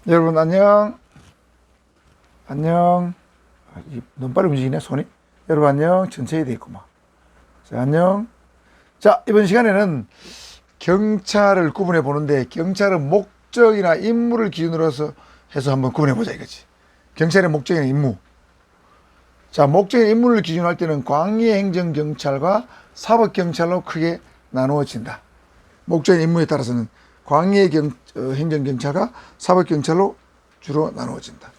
여러분 안녕. 안녕. 너무 빨리 움직이네 손이. 여러분 안녕. 천천히 돼 있구만. 자, 안녕. 자, 이번 시간에는 경찰을 구분해 보는데, 경찰은 목적이나 임무를 기준으로 해서 한번 구분해 보자 이거지. 경찰의 목적이나 임무. 자, 목적이나 임무를 기준으로 할 때는 광해행정경찰과 사법경찰로 크게 나누어진다. 목적이나 임무에 따라서는 광해행정경찰과 사법경찰로 주로 나누어진다.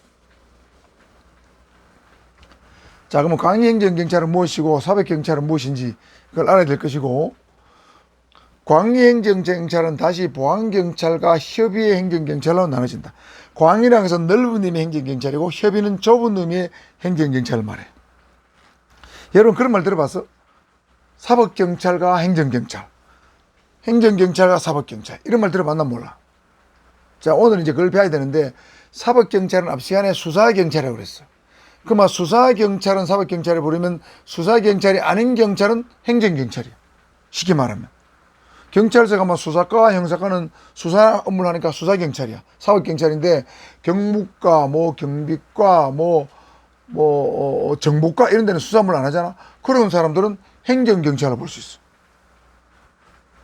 자, 그러면 광해행정경찰은 무엇이고 사법경찰은 무엇인지 그걸 알아야 될 것이고, 광해행정경찰은 다시 보안경찰과 협의의 행정경찰로 나눠진다. 광이라는 것은 넓은 의미의 행정경찰이고, 협의는 좁은 의미의 행정경찰을 말해. 여러분 그런 말 들어봤어? 사법경찰과 행정경찰, 행정경찰과 사법경찰, 이런 말 들어봤나 몰라. 자, 오늘 이제 그걸 배워야 되는데, 사법경찰은 앞 시간에 수사경찰이라고 그랬어. 그러면 수사경찰은 사법경찰에 부르면 수사경찰이 아닌 경찰은 행정경찰이야. 쉽게 말하면. 경찰서 가면 수사과와 형사과는 수사 업무를 하니까 수사경찰이야. 사법경찰인데 경무과, 경비과, 정보과 이런 데는 수사 업무를 안 하잖아. 그런 사람들은 행정경찰로 볼 수 있어.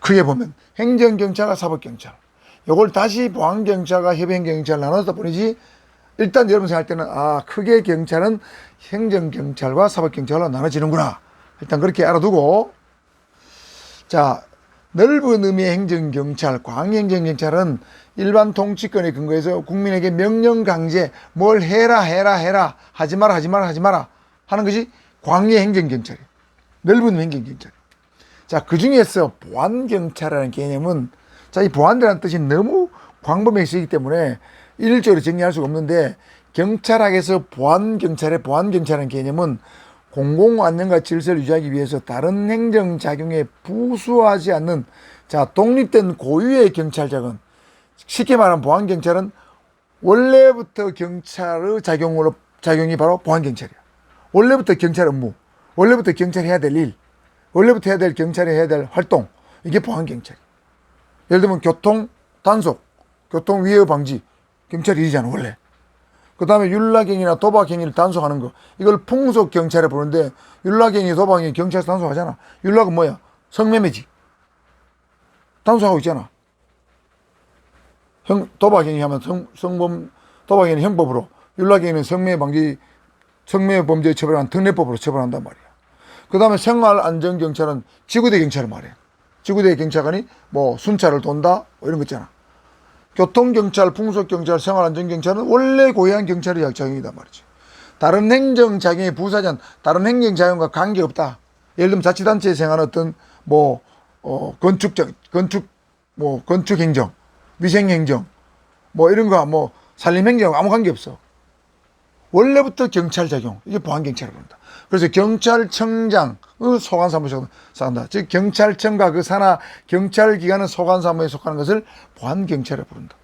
크게 보면 행정경찰과 사법경찰. 요걸 다시 보안경찰과 협의행정경찰 나눠서 보내지. 일단 여러분 생각할 때는 크게 경찰은 행정경찰과 사법경찰로 나눠지는구나. 일단 그렇게 알아두고, 자, 넓은 의미의 행정경찰, 광해행정경찰은 일반 통치권에 근거해서 국민에게 명령 강제, 뭘 해라 하지 마라 하는 것이 광해행정경찰이에요. 넓은 의미의 행정경찰. 자, 그 중에서 보안경찰이라는 개념은, 자, 이 보안이라는 뜻이 너무 광범위하게 쓰이기 때문에 일일적으로 정리할 수가 없는데, 경찰학에서 보안경찰이라는 개념은 공공안녕과 질서를 유지하기 위해서 다른 행정작용에 부수하지 않는, 자, 독립된 고유의 경찰작은, 쉽게 말하면 보안경찰은 원래부터 경찰의 작용이 바로 보안경찰이야. 원래부터 경찰 업무, 원래부터 경찰이 해야 될 일, 원래부터 해야 될 경찰이 해야 될 활동, 이게 보안경찰이야. 예를 들면 교통 단속, 교통 위해 방지, 경찰 일이잖아 원래. 그 다음에 윤락행위나 도박행위를 단속하는 거, 이걸 풍속경찰에 부르는데, 윤락행위, 도박행위 경찰에서 단속하잖아. 윤락은 뭐야? 성매매지. 단속하고 있잖아. 도박행위 하면 도박행위는 형법으로, 윤락행위는 성매매범죄 처벌한 특례법으로 처벌한단 말이야. 그 다음에 생활안전경찰은 지구대 경찰을 말해. 지구대 경찰관이 순찰을 돈다 이런 거 있잖아. 교통경찰, 풍속경찰, 생활안전경찰은 원래 고유한 경찰의 작용이단 말이지. 다른 행정작용에 부수하지 않는, 다른 행정작용과 관계없다. 예를 들면 자치단체에 생활하는 어떤 건축행정, 위생행정, 이런 거, 산림행정 아무 관계없어. 원래부터 경찰 작용, 이게 보안경찰을 부른다. 그래서 경찰청장의 소관사무소에 속한다. 즉 경찰청과 그 산하 경찰기관의 소관사무소에 속하는 것을 보안경찰을 부른다.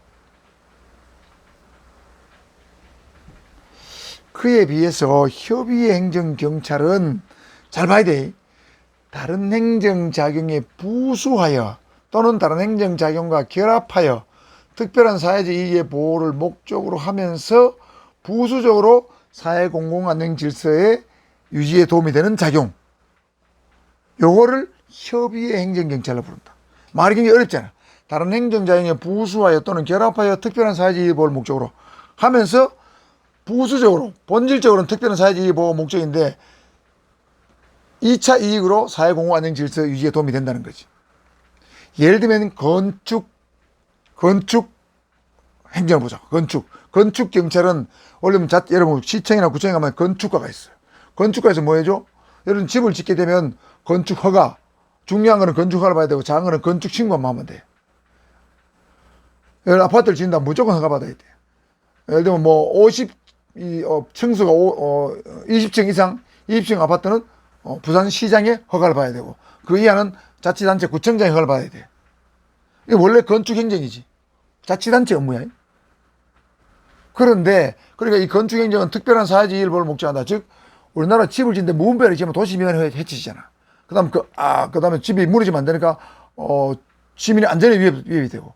그에 비해서 협의의 행정경찰은, 잘 봐야 돼, 다른 행정작용에 부수하여 또는 다른 행정작용과 결합하여 특별한 사회적 이익의 보호를 목적으로 하면서 부수적으로 사회 공공안녕 질서의 유지에 도움이 되는 작용, 요거를 협의의 행정경찰로 부른다. 말이 굉장히 어렵잖아. 다른 행정작용에 부수하여 또는 결합하여 특별한 사회적 이익을 보호를 목적으로 하면서, 부수적으로, 본질적으로는 특별한 사회적 이익을 보호 목적인데 2차 이익으로 사회 공공안녕 질서 유지에 도움이 된다는 거지. 예를 들면 건축 행정을 보자. 건축 경찰은 원래 여러분 시청이나 구청에 가면 건축가가 있어요. 건축가에서 뭐 해줘? 여러분 집을 짓게 되면 건축 허가, 중요한 거는 건축 허가를 봐야 되고 작은 거는 건축 신고만 하면 돼. 여러분 아파트를 짓는다 무조건 허가 받아야 돼. 예를 들면 층수가 20층 이상, 20층 아파트는 부산시장에 허가를 봐야 되고, 그 이하는 자치단체 구청장에 허가를 받아야 돼. 이게 원래 건축 행정이지. 자치단체 업무야. 그런데 그러니까 이 건축행정은 특별한 사회적 이익을 보호를 목적한다. 즉 우리나라 집을 짓는데 무분별하게 지으면 도시민간에 해치잖아. 그다음에 집이 무너지면 안 되니까 시민의 안전에 위협이 되고,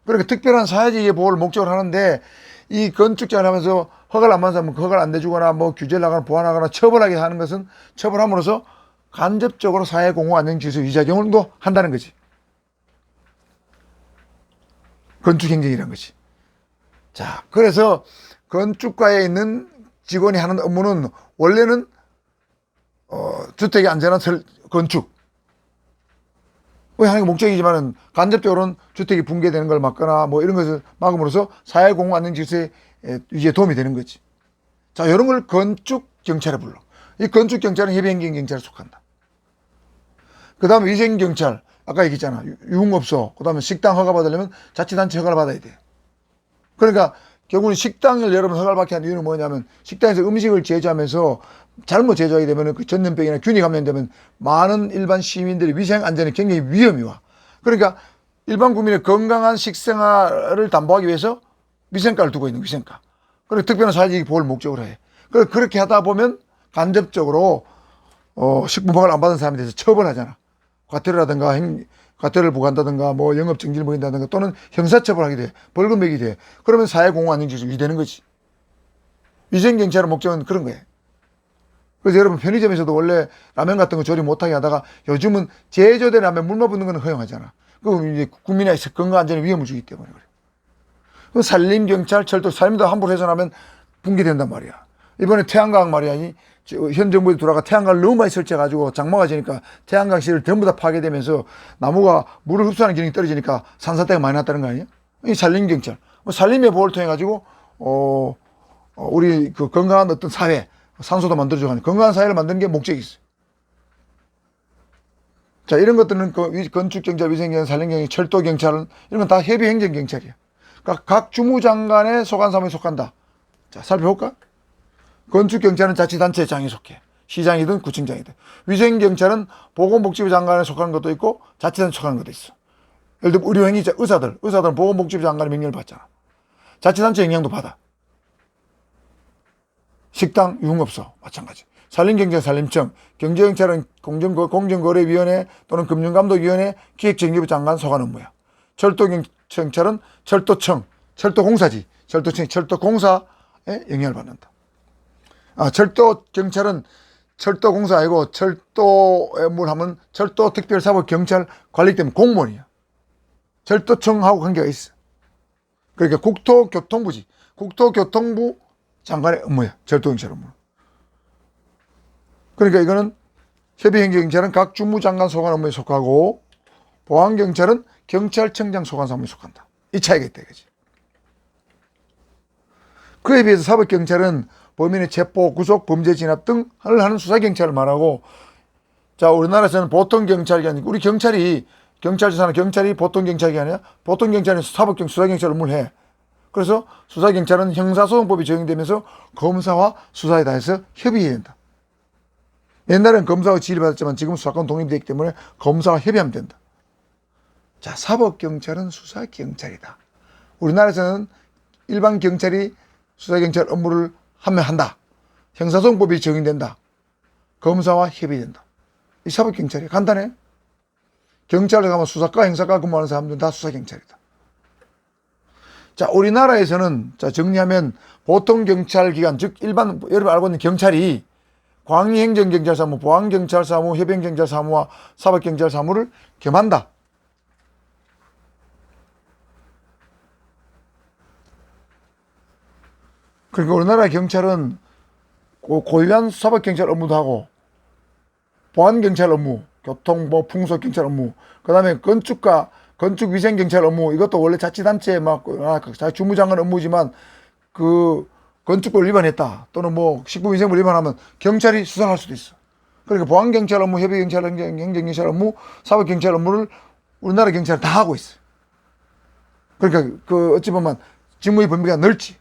그러니까 특별한 사회적 이익의 보호를 목적으로 하는데, 이 건축장을 하면서 허가를 안 받는 사람은 허가를 안 내주거나 뭐 규제를 하거나 보완하거나 처벌하게 하는 것은 처벌함으로써 간접적으로 사회 공호 안녕 질서 유지작용도 한다는 거지. 건축 행정이라는 것이. 자, 그래서 건축가에 있는 직원이 하는 업무는 원래는 주택의 안전한 건축 하는 게 목적이지만은 간접적으로는 주택이 붕괴되는 걸 막거나 뭐 이런 것을 막음으로써 사회 공호 안녕 질서의 유지에 도움이 되는 거지. 자, 이런 걸 건축 경찰에 불러. 이 건축 경찰은 협의행정 경찰에 속한다. 그다음에 위생 경찰, 아까 얘기했잖아. 유흥업소, 그다음에 식당 허가 받으려면 자치단체 허가를 받아야 돼. 그러니까 결국은 식당을 여러분 허가를 받게 한 이유는 뭐냐면 식당에서 음식을 제조하면서 잘못 제조하게 되면 그 전염병이나 균이 감염되면 많은 일반 시민들의 위생 안전에 굉장히 위험이 와. 그러니까 일반 국민의 건강한 식생활을 담보하기 위해서 위생과를 두고 있는 위생과. 그리고 특별한 사회적 보호를 목적으로 해. 그렇게 하다 보면 간접적으로 식품 허가를 안 받은 사람에 대해서 처벌하잖아. 과태료라든가 과태료를 부과한다든가 뭐 영업 정지를 먹인다든가 또는 형사처벌하게 돼. 벌금 매기 돼. 그러면 사회 공호 안녕 질서 유지되는 거지. 위생 경찰의 목적은 그런 거예요. 그래서 여러분 편의점에서도 원래 라면 같은 거 조리 못하게 하다가 요즘은 제조된 라면 물만 붓는 건 허용하잖아. 그럼 이제 국민의 건강 안전에 위험을 주기 때문에 그래. 그 산림 경찰, 철도 산림도 함부로 훼손하면 붕괴된단 말이야. 이번에 태양광 말이야. 현 정부에 들어가 태양광을 너무 많이 설치해가지고 장마가 지니까 태양광 시를 전부 다 파괴되면서 나무가 물을 흡수하는 기능이 떨어지니까 산사태가 많이 났다는 거 아니야? 이 산림 경찰, 산림의 보호를 통해 가지고 우리 그 건강한 어떤 사회, 산소도 만들어주고 하는 건강한 사회를 만드는 게 목적이 있어요. 자, 이런 것들은 건축경찰, 위생경찰, 산림경찰, 철도경찰은 이런 건 다 협의행정경찰이야. 그러니까 각 주무장관의 소관사무에 속한다. 자, 살펴볼까? 건축경찰은 자치단체장에 속해. 시장이든 구청장이든. 위생경찰은 보건복지부 장관에 속하는 것도 있고 자치단체에 속하는 것도 있어. 예를 들면 의료행위자, 의사들은 보건복지부 장관의 명령을 받잖아. 자치단체 영향도 받아. 식당, 유흥업소 마찬가지. 산림경찰, 산림청, 경제경찰은 공정거래위원회 또는 금융감독위원회, 기획정비부 장관 소관 업무야. 철도경찰은 철도청, 철도공사지. 철도공사에 영향을 받는다. 철도경찰은 철도공사 아니고 철도에 뭘 하면 철도특별사법경찰 관리 때문에 공무원이야. 철도청하고 관계가 있어. 그러니까 국토교통부지. 국토교통부 장관의 업무야. 철도경찰 업무. 그러니까 이거는 협의행정경찰은 각 주무장관 소관 업무에 속하고 보안경찰은 경찰청장 소관 사무에 속한다. 이 차이가 있다 이거지. 그에 비해서 사법경찰은 범인의 체포, 구속, 범죄 진압 등을 하는 수사경찰을 말하고, 자, 우리나라에서는 보통경찰이 아니고 우리 경찰서 사는 경찰이 보통경찰이 아니라 보통경찰은 수사경찰 업무를 해. 그래서 수사경찰은 형사소송법이 적용되면서 검사와 수사에 대해서 협의해야 된다. 옛날엔 검사가 지휘를 받았지만 지금 수사권 독립되기 때문에 검사와 협의하면 된다. 자, 사법경찰은 수사경찰이다. 우리나라에서는 일반 경찰이 수사경찰 업무를 하면 한다. 형사소송법이 적용된다. 검사와 협의된다. 이 사법경찰이야. 간단해. 경찰에 가면 수사과, 형사과 근무하는 사람들은 다 수사경찰이다. 자, 우리나라에서는, 자, 정리하면 보통경찰기관, 즉, 일반, 여러분 알고 있는 경찰이 광의행정경찰사무, 보안경찰사무, 협의행정경찰사무와 사법경찰사무를 겸한다. 그러니까 우리나라 경찰은 고유한 사법경찰 업무도 하고, 보안경찰 업무, 교통, 풍속경찰 업무, 그 다음에 건축위생경찰 업무, 이것도 원래 자치단체에 주무장관 업무지만, 건축법 위반했다. 또는 식품위생법 위반하면 경찰이 수사를 할 수도 있어. 그러니까 보안경찰 업무, 협의경찰, 행정경찰 업무, 사법경찰 업무를 우리나라 경찰은 다 하고 있어. 그러니까 어찌 보면 직무의 범위가 넓지.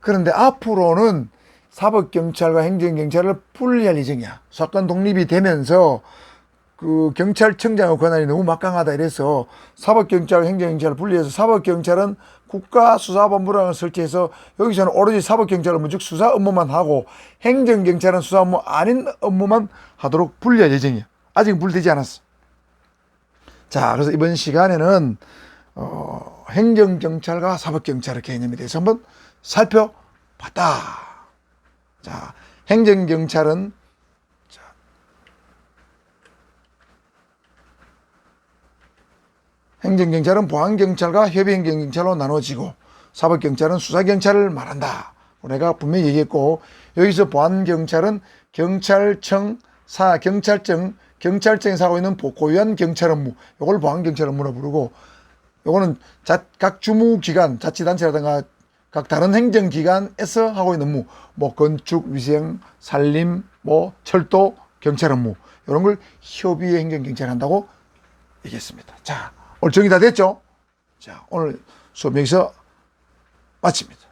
그런데 앞으로는 사법경찰과 행정경찰을 분리할 예정이야. 사건 독립이 되면서 경찰청장의 권한이 너무 막강하다 이래서 사법경찰과 행정경찰을 분리해서 사법경찰은 국가수사본부라는 걸 설치해서 여기서는 오로지 사법경찰 업무 즉 수사 업무만 하고 행정경찰은 수사 업무 아닌 업무만 하도록 분리할 예정이야. 아직 분리되지 않았어. 자, 그래서 이번 시간에는 행정경찰과 사법경찰의 개념에 대해서 한번 살펴봤다. 자, 행정경찰은 행정경찰은 보안경찰과 협의행정경찰로 나눠지고 사법경찰은 수사경찰을 말한다. 내가 분명히 얘기했고, 여기서 보안경찰은 경찰청에서 하고 있는 고유한 경찰 업무, 이걸 보안경찰 업무로 부르고, 요거는 각 주무기관, 자치단체라든가 각 다른 행정기관에서 하고 있는 업무, 뭐 건축, 위생, 산림, 뭐 철도, 경찰 업무, 이런 걸 협의의 행정경찰이 한다고 얘기했습니다. 자, 오늘 정리 다 됐죠? 자, 오늘 수업 여기서 마칩니다.